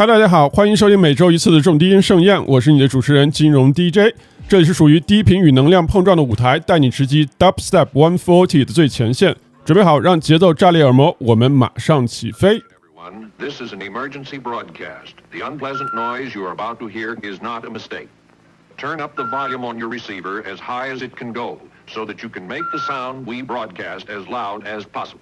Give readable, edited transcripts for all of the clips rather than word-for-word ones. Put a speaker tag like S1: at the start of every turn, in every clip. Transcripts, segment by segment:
S1: 嗨，大家好，欢迎收听每周一次的重低音盛宴，我是你的主持人金融 DJ， 这里是属于低频与能量碰撞的舞台，带你直击 Dubstep 140的最前线，准备好让节奏炸裂耳膜，我们马上起飞。
S2: This is an emergency broadcast. The unpleasant noise you are about to hear is not a mistake. Turn up the volume on your receiver as high as it can go so that you can make the sound we broadcast as loud as possible.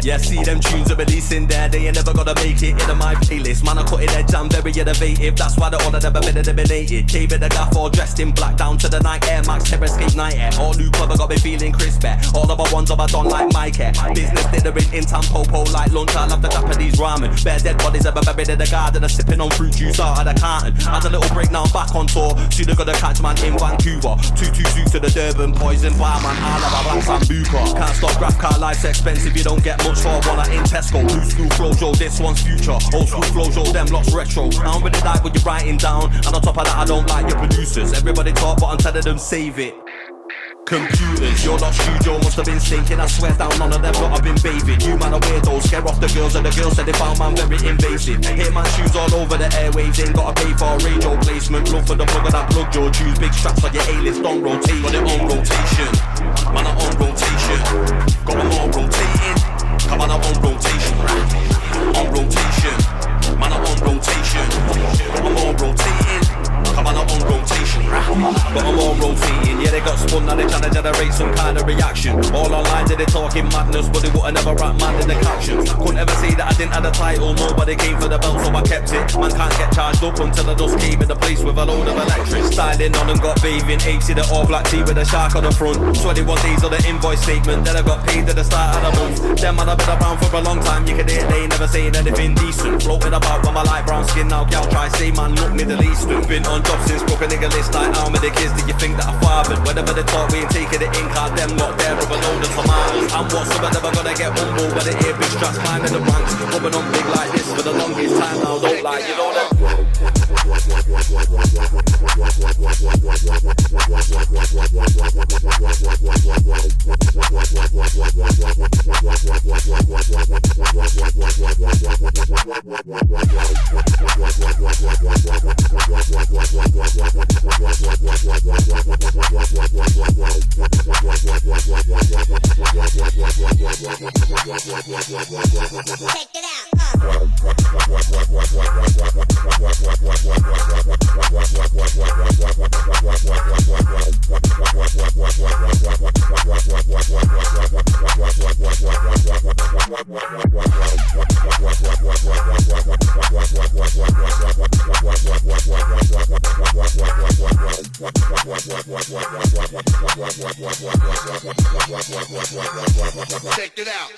S3: Yeah, see them tunes are releasing there, they ain't never gonna make it into my playlist. Man, I cut it edge, I'm very innovative. That's why all of them have been eliminated. Came in the gaff all dressed in black, down to the night Air Max, Terrascape night air. All new cover got me feeling crisp air. All of my ones of I don't like my care. Business dithering in Tampopo like lunch. I love the Japanese ramen. Bare dead bodies ever buried in the garden. I'm sipping on fruit juice out of the carton. Had a little break, now I'm back on tour. Soon I gotta catch man in Vancouver. 222 to the Durban, poison barman. All of my black Sambuca. Can't stop graph car, life's expensive. You don't get much for one in Tesco. New school flojo, this one's future. Old school flojo, them lots retro. I don't really like what you're writing down. And on top of that, I don't like your producers. Everybody talk, but I'm telling them save it. Computers, your lot studio must have been stinking. I swear down none of them lot have been bathing. You man are weirdos, scare off the girls, and the girls said they found man very invasive. Hit man shoes all over the airwaves, ain't gotta pay for a radio placement. Look for the plug of that plug, your choose big straps on your A-list on rotate. Got it on rotation, man are on rotation. Got them all rotating, come on I'm on rotation. On rotation, man are on rotation. Got them all rotating, come on I'm on rotation. Got them all rotating, yeah they got spun, now they tryna generate some kind of reaction. All online they talking madness, but they wouldn't ever rap mad in the captions. Couldn't ever say that I didn't have the title, nobody came for the belt so I kept it. Man can't get charged up until I just came in the place with a load of electric. Styling on and got bathing, 80 the all black tee with a shark on the front. 21 days on the invoice statement, then I got paid at the start of the month. Them man have been around for a long time, you can hear they ain't never saying anything decent. Floating about with my light brown skin, now gal try say man look Middle Eastern. Been on job since broke a nigga list like how many kids do you think that I fathered? Whenever they talk we ain't taking it in, cause them not there of a load of tomatoes. And what's up, never gonna get humble when they hear big straps climbing the ranks. Rubbing on big like this for the longest time now, don't lie, you know that.
S4: Check it out. Check it out.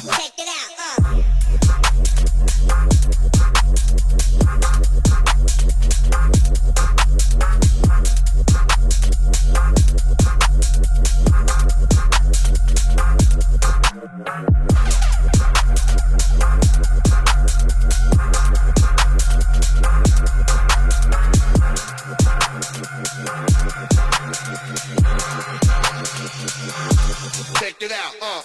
S4: Check it out. Check it out.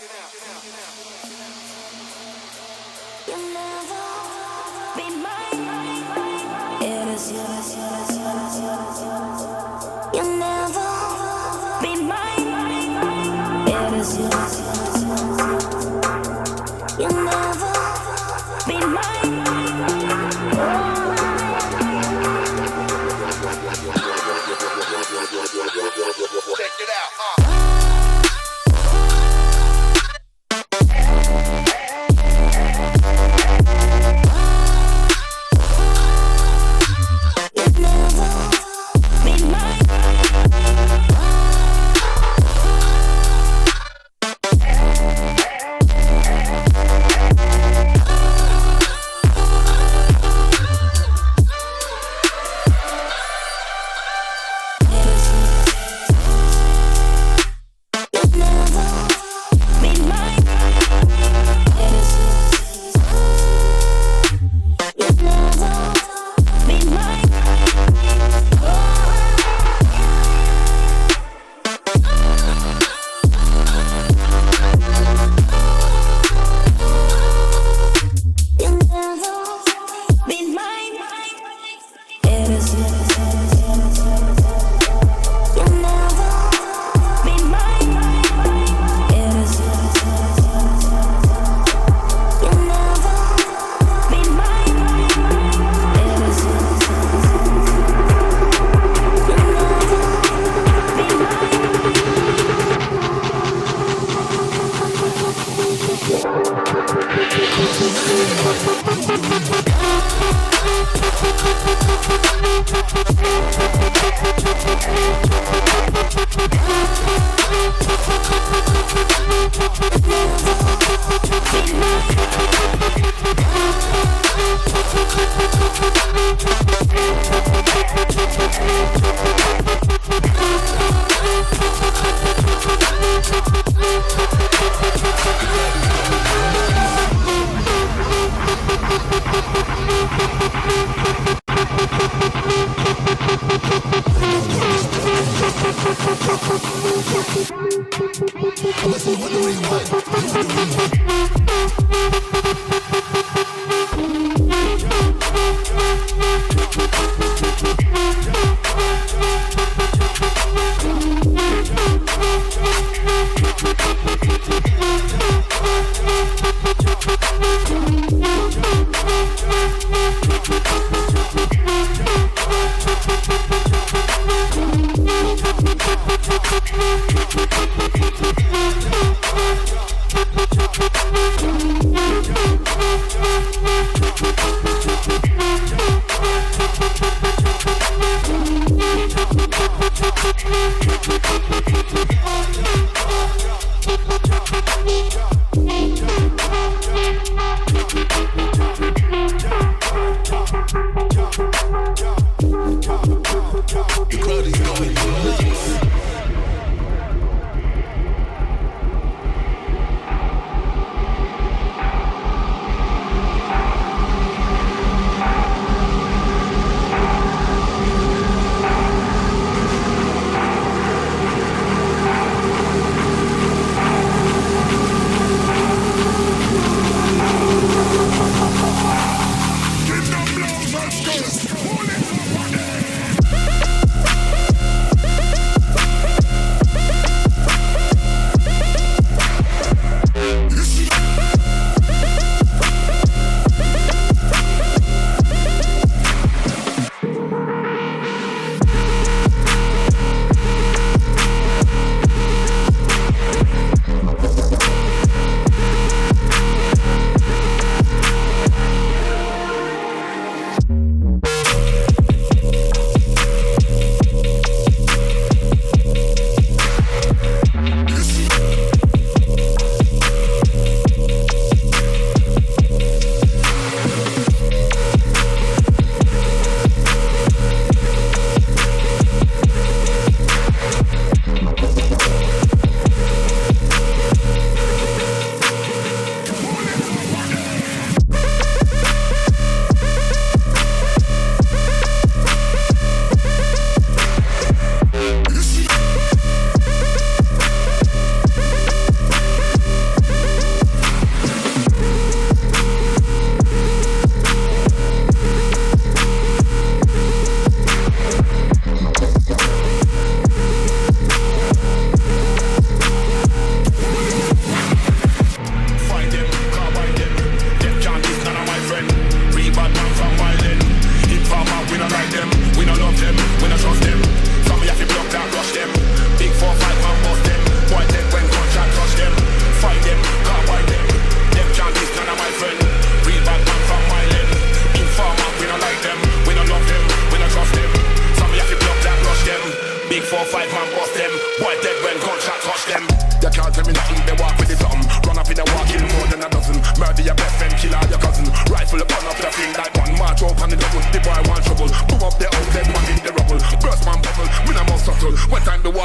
S5: You'll never be mine. It is yours. You'll never be mine. It is yours. You'll never be mine.
S4: Check it out.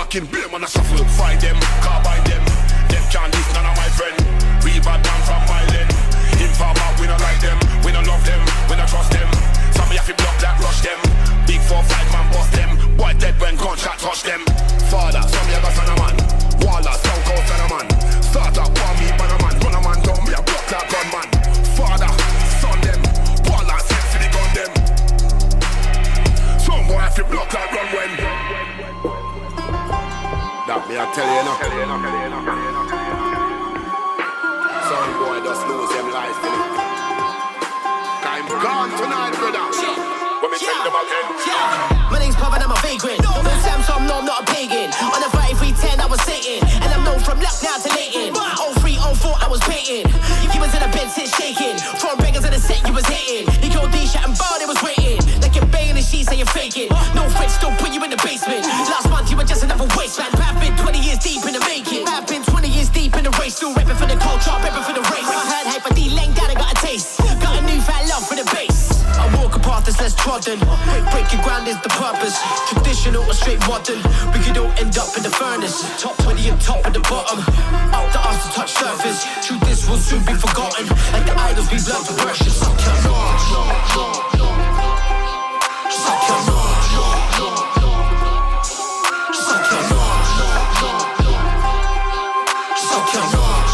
S6: walking, blame on a shuffle. Find them, can't buy them. Them can't diss none of my friend. Real bad man from my land. Informer, we don't like them. We don't love them, we don't trust them. Some of you have to block that, rush them. Big 4-5 man bust them. Boy dead when gunshot touch them. Father, some of you got son of man. Waller, Stone Cold son of man. Start up, one me, man a man. Run a man down, me a block that gunman. Father, son them. Waller, send for the gun them. Some boy have to block that run when. That me I tell you now. Some boy just lose them life in it. I'm gone tonight, brother. When me tell them again.
S7: My name's Papa and I'm a vagrant. No Sam, so no, I'm not a pagan. On a 5310 I was Satan. And I'm known from left now to Leighton. 03, 04 I was baiting. You was in a bed sit shaking. Throwing bangers in the set you was hitting. You killed D shot and bar they was waiting. Like you're banging the sheets and you're faking. No French, don't put you in the basement. Last month you were just another waste man. I've been 20 years deep in the making. I've been 20 years deep in the race. Still repping for the culture, repping for the race. I heard hype, but trodden. Breaking ground is the purpose. Traditional or straight modern. We could all end up in the furnace. Top 20 and top of the bottom. Up to us to touch surface. Truth this will soon be forgotten. Like the idols we've learned to worship. Suck your march. Suck your march. Suck your march. Suck your march.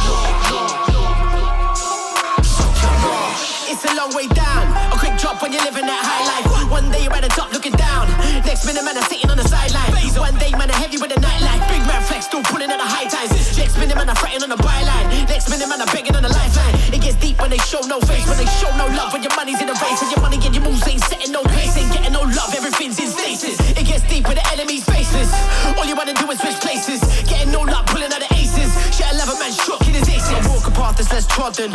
S7: Suck your march. It's a long way down. A quick drop when you're living that high life. One day you're at the top looking down. Next minute man are sitting on the sideline. One day man are heavy with the nightlife. Big man flex still pulling at the high times. Next minute man are fretting on the byline. Next minute man are begging on the lifeline. It gets deep when they show no face. When they show no love. When your money's in the race. And your money and your moves ain't setting no pace. Ain't getting no love. Everything's in stasis. It gets deep when the enemy's faceless. All you wanna do is switch places. Getting no luck, pulling out the aces. Shit, I love a man shook in his aces. I walk a path that's less trodden.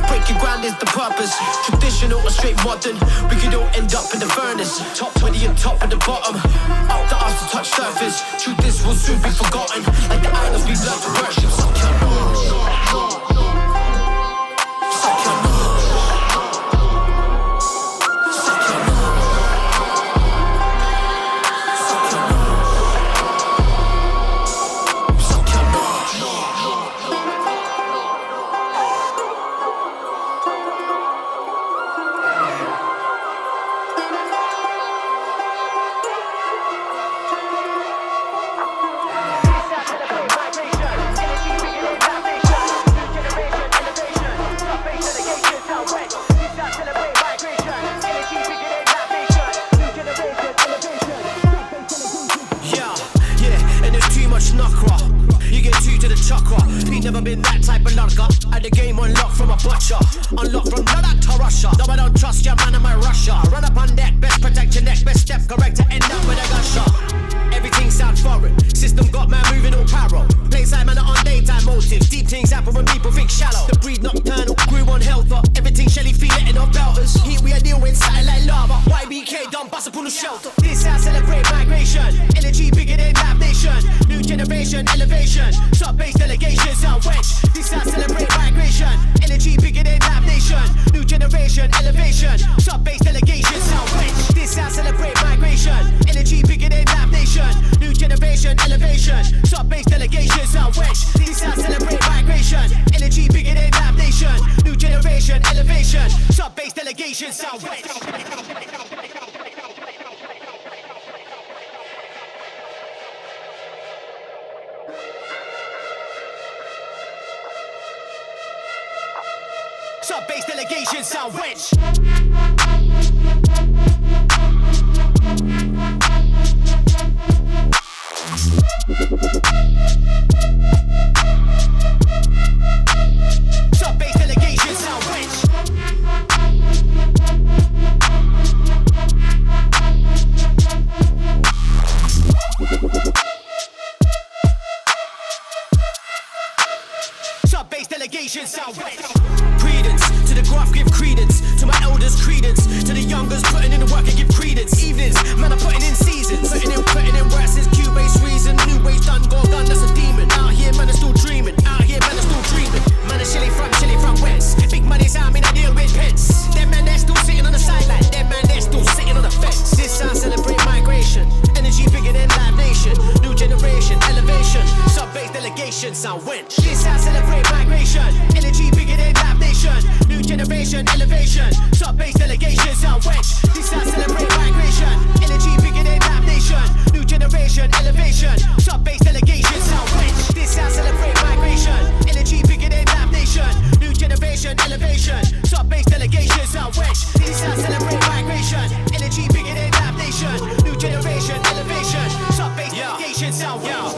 S7: Breaking ground is the purpose. Traditional or straight modern. We could all end up in the furnace. Top 20 and top of the bottom. Up to us to touch surface. Truth this will soon be forgotten. Like the idols we've learned to worship. Suck your march. Suck your march. Suck your march. Suck your march. Suck your march. Never been that type of lurker. Had the game unlocked from a butcher. Unlocked from Ladakh to Russia. No, I don't trust your man, I'm a Russia. Run up on deck, best protect your neck. Best step correct to end up with a gunshot. Everything sounds foreign. System got man moving all paro. Playside man are on daytime motives. Deep things happen when people think shallow. The breed nocturnal, grew on health up. Everything Shelly feel it in our belters. Heat we are dealing with satellite lava. YBK done bust up on the shelter. This house celebrate migration. Energy bigger than that nation. New generation, elevation. Sub-base delegation, sound wedge. This house celebrate migration. Energy bigger than that nation. New generation, elevation. Sub-base delegation, sound wedge. This house celebrate migration. Energy bigger than that nation. New generation, elevation. Sub-base delegation, sound wedge. This house celebrate migration. Energy bigger than that nation. New generation, elevation. Sub-base delegation, sound wedge. Sub-base delegation, sound wedge. Sub-base delegation, sound wedge. Sub-base delegation, sound wedge. Credence to the graph, give credence to my elders, credence to the youngers, putting in the work and give credence. Evenings, man, I'm putting in seasons, putting in work since Q-based reason. New wave done, go done, that's a demon. Out here, man, I'm still dreaming. Out here, man, I'm still dreaming. Man, I'm Shelly from west. Big money's out, me, I deal with pence. Them man, they're still sitting on the sideline. Them man, they're still sitting on the fence. This sound celebrate migration. Energy bigger than Live Nation. New generation, elevation. Sub-base delegation, sound winch. This sound celebrate migration. Energy bigger than Live Nation. New generation, elevation. Sub-base delegation, sound winch. This sound celebrate migration. Energy bigger than Live Nation. New generation, elevation. Sub-base delegation, sound winch. This sound celebrate migration. Energy bigger than Live Nation. New generation, elevation. Sub-base delegation, sound winch. This sound celebrate migration. Energy bigger than Live Nation. New generation, elevation. Sub-base delegation, sound winch.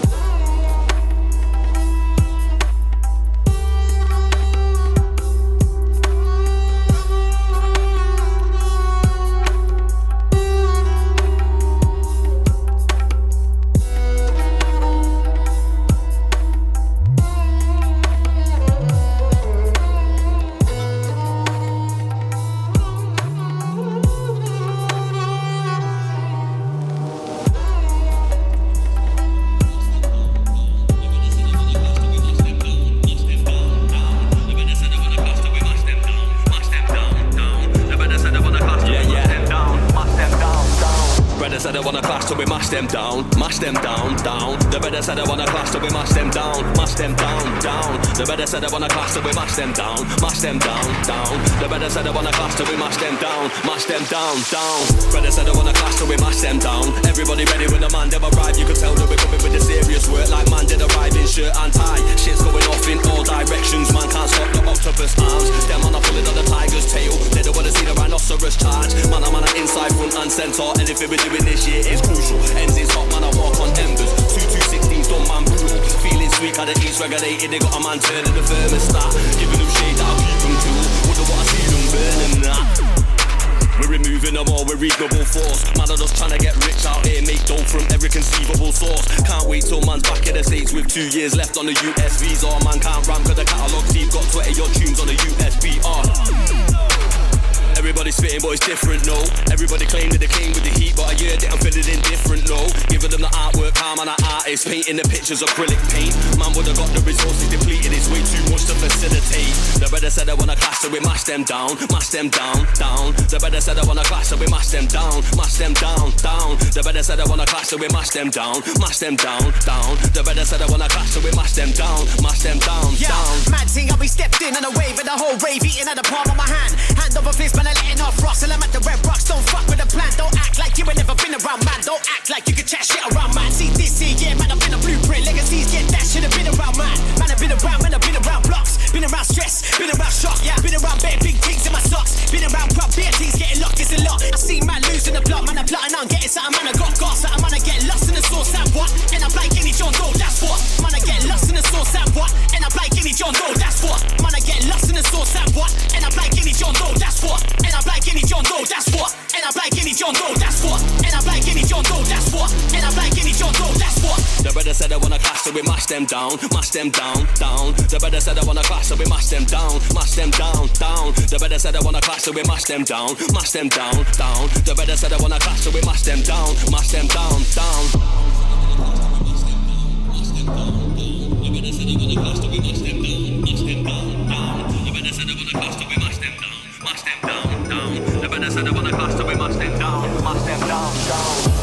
S3: them down, mash them down, down. The better said I wanna clash, so we mash them down, down. The better said I wanna clash, so we mash them down, down. The better said I wanna clash, so we mash them down, down. Better said I wanna clash, so we mash them down. Everybody ready when the man them arrive, you can tell that we're coming with the serious work like man did arrive in shirt and tie. Shit's going off in all directions, man can't stop the octopus arms. Them man are pulling on the tiger's tail, they don't wanna see the rhinoceros charge. Man are inside, front and centre, anything we're doing this year is crucial. Ends is hot, man I walk on embers, 2-2-16's done man brutal. Feeling sweet, how the east regulated, they got a man turning the thermostat. Giving them shade that'll keep them cool, wouldn't wanna see them burning that. We're removing them all with reasonable force. Man are just trying to get rich out here, make dough from every conceivable source. Can't wait till man's back in the States with 2 years left on the US visa. Man can't ram cause the catalogue Steve got 20 your tunes on the USB. Everybody spitting but it's different, no. Everybody claim that they came with the heat, but I heard it I'm feeling indifferent, no. Giving them the artwork, I'm an artist, painting the pictures acrylic paint. Man would've got the resources depleted, it's way too much to facilitate. The better said I wanna clash, so we mash them down, down. The better said I wanna clash, so we mash them down, down. The better said I wanna clash, so we mash them down, down. The better said I wanna clash, so we mash them down, down.
S7: Mad thing, how we stepped in on a wave and the whole rave eating at the palm of my hand. Hand over fist, man, I'm letting off rocks, and I'm at the red rocks. Don't fuck with the plan, don't act like you ain't never been around, man. Don't act like you can chat shit around, man. See this here, yeah, man, I've been a blueprint. Legacies, yeah, that shit have been around, man. Man, I've been around blocks, been around stress, been around shock, yeah. Been around bare big things in my socks, been around crop, beer things getting locked, it's a lot. I see man losing the plot, man, I'm plotting on getting something, man, I got something, man, I get lost in the source, and what? And I'm like any John Doe, that's what? Man, I get lost in the source, and what? And I'm like any John Doe, that's what? Man, I get lost in the source, and what? And I'm like any John Doe, that's what? And I'm like any John Doe, that's what? And I'm like any John Doe, that's what? And I'm like any John Doe, that's what? And I'm like any John Doe, that's what?
S3: The brother said I wanna clash, so we mash them down, down. The brother said I wanna clash, so we mash them down, down. The brother said I wanna clash, so we mash them down, down. The brother said I wanna clash, so we mash them down, down.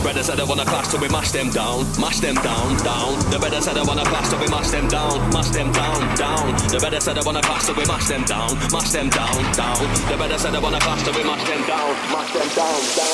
S3: Brother said I wanna clash, so we mash them down, down. The brother said I wanna clash, so we mash them down, down. The brother said I wanna clash, so we mash them down, down. The brother said I wanna clash, so we mash them down, down.